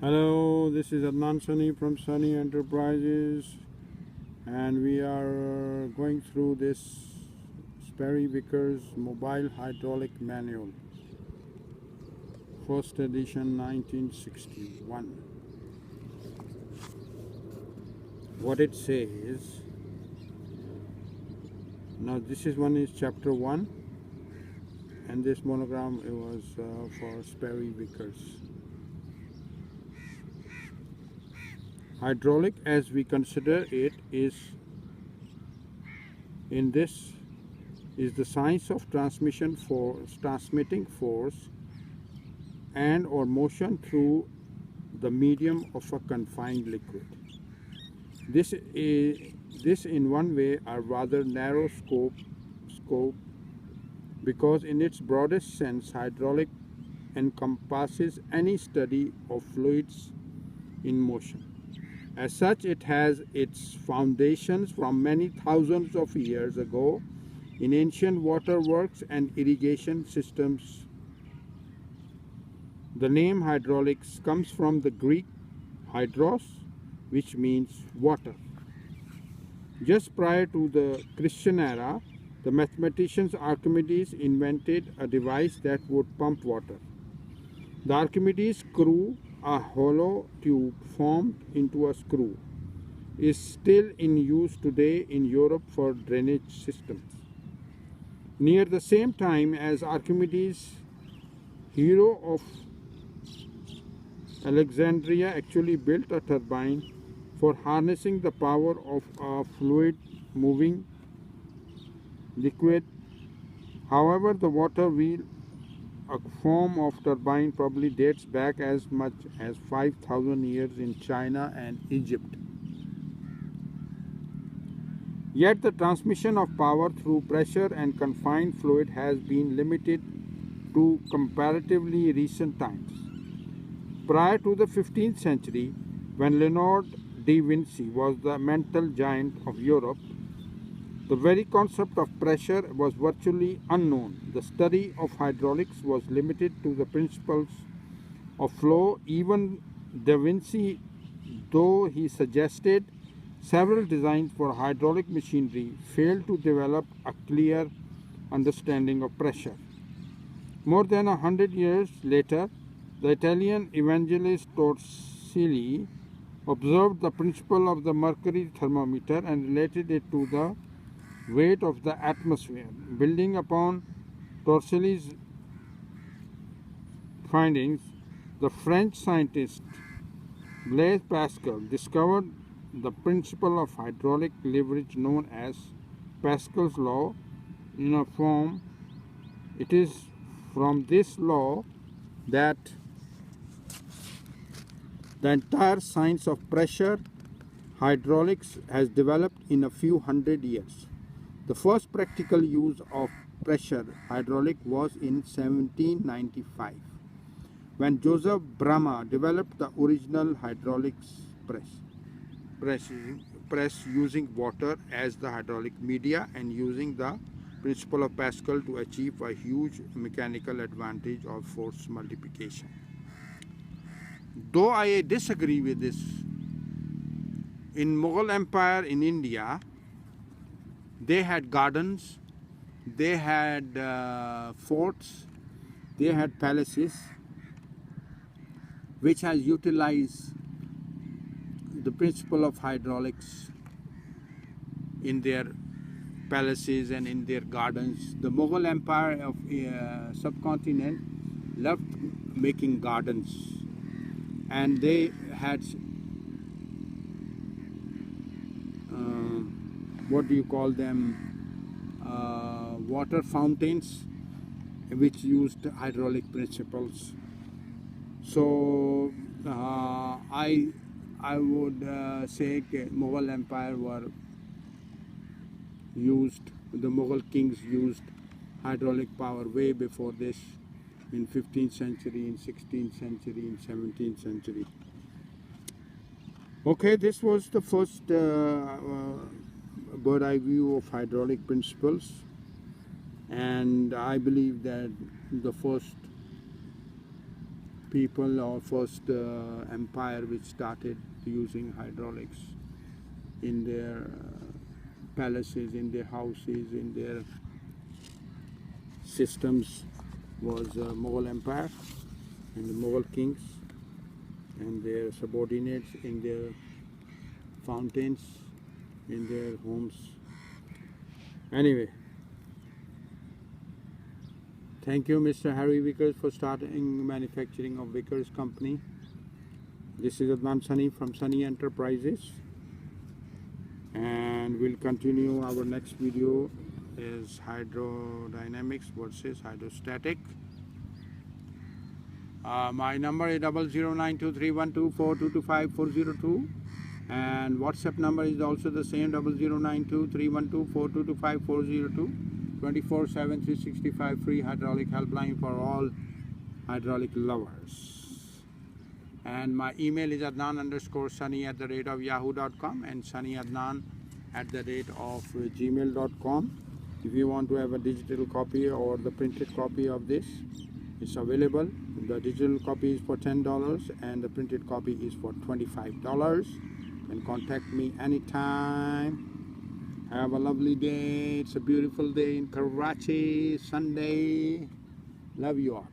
Hello, this is Adnan Sanni from Sanni Enterprises, and we are going through this Sperry Vickers Mobile Hydraulic Manual, first edition 1961. What it says, now this is chapter 1, and this monogram it was for Sperry Vickers. Hydraulic, as we consider it, is the science of transmitting force and or motion through the medium of a confined liquid. This in one way a rather narrow scope because in its broadest sense hydraulic encompasses any study of fluids in motion. As such, it has its foundations from many thousands of years ago in ancient waterworks and irrigation systems. The name hydraulics comes from the Greek hydros, which means water. Just prior to the Christian era, the mathematician Archimedes invented a device that would pump water. The Archimedes screw, a hollow tube formed into a screw, is still in use today in Europe for drainage systems. Near the same time as Archimedes, hero of Alexandria actually built a turbine for harnessing the power of a fluid moving liquid. However, the water wheel, a form of turbine, probably dates back as much as 5,000 years in China and Egypt. Yet the transmission of power through pressure and confined fluid has been limited to comparatively recent times. Prior to the 15th century, when Leonardo da Vinci was the mental giant of Europe, the very concept of pressure was virtually unknown. The study of hydraulics was limited to the principles of flow. Even Da Vinci, though he suggested several designs for hydraulic machinery, failed to develop a clear understanding of pressure. More than 100 years later, the Italian evangelist Torricelli observed the principle of the mercury thermometer and related it to the weight of the atmosphere. Building upon Torricelli's findings, the French scientist Blaise Pascal discovered the principle of hydraulic leverage known as Pascal's law in a form. It is from this law that the entire science of pressure hydraulics has developed in a few hundred years. The first practical use of pressure hydraulic was in 1795, when Joseph Bramah developed the original hydraulics press using water as the hydraulic media and using the principle of Pascal to achieve a huge mechanical advantage of force multiplication. Though I disagree with this, in Mughal Empire in India, they had gardens, they had forts, they had palaces, which has utilized the principle of hydraulics in their palaces and in their gardens. The Mughal Empire of subcontinent loved making gardens, and they had what do you call them, water fountains which used hydraulic principles. So I would say Mughal Empire the Mughal kings used hydraulic power way before this, in 15th century, in 16th century, in 17th century. Okay, this was the first bird eye view of hydraulic principles, and I believe that the first people or first empire which started using hydraulics in their palaces, in their houses, in their systems was Mughal Empire and the Mughal kings and their subordinates in their fountains, in their homes. Anyway, thank you Mr. Harry Vickers for starting manufacturing of Vickers company. This is Adnan Sanni from Sanni Enterprises, and we'll continue. Our next video is hydrodynamics versus hydrostatic. My number is 00923124225402, and WhatsApp number is also the same, 00923124225402. 24/7 365 free hydraulic helpline for all hydraulic lovers. And my email is adnan_sunny@yahoo.com and sanniadnan@gmail.com. If you want to have a digital copy or the printed copy of this, it's available. The digital copy is for $10 and the printed copy is for $25. You can contact me anytime. Have a lovely day. It's a beautiful day in Karachi, Sunday. Love you all.